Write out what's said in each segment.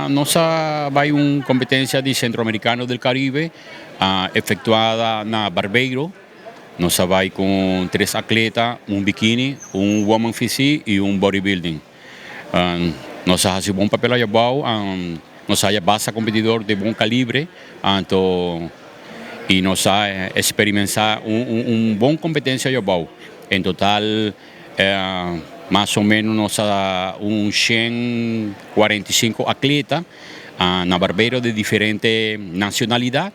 Nos vai una competencia de centroamericano del Caribe efectuada en Barbeiro. Nos vai con 3 atletas, un bikini, un woman physique y un bodybuilding. Nos hace un buen papel allá abajo, nos haya base competidor de buen calibre, y nos ha experimentado un buen competencia allá abajo. En total, más o menos nos ha un 145 atletas en Barbeiro de diferentes nacionalidades.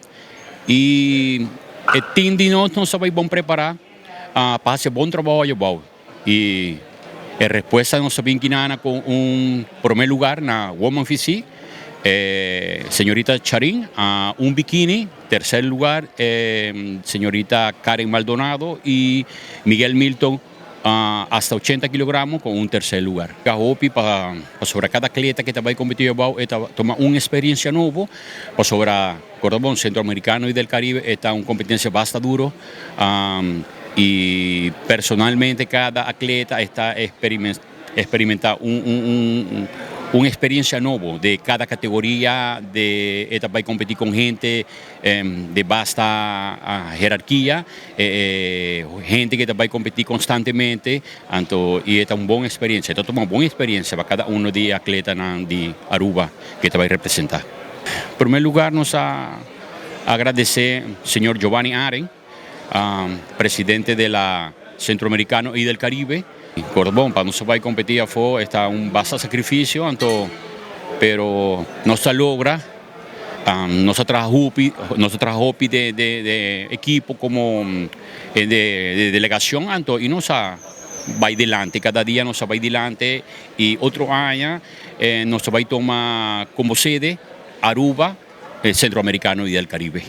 Y el team de nos va a preparar para hacer buen trabajo allá abajo. Y la respuesta nos va con un primer lugar en la Woman Physique, señorita Charín, un bikini, tercer lugar, señorita Karen Maldonado y Miguel Milton, hasta 80 kilogramos con un tercer lugar. Para sobre cada atleta que va a competir toma una experiencia nueva, para sobre Cordobón Centroamericano y del Caribe, esta una competencia bastante duro. Y personalmente cada atleta está experimentando una experiencia nueva de cada categoría, esta va a competir con gente de vasta jerarquía, gente que va a competir constantemente, y esta es una buena experiencia, esta es una buena experiencia para cada uno de los atletas de Aruba que te va a representar. En primer lugar, nos agradecer al señor Giovanni Aren, presidente de la Centroamericano y del Caribe. Cordobón, para nosotros va a competir está un bastante sacrificio, pero no se logra. Nosotros trabajamos de equipo como de delegación, y nos va adelante, cada día nos va adelante, y otro año nos va a tomar como sede Aruba, el Centroamericano y del Caribe.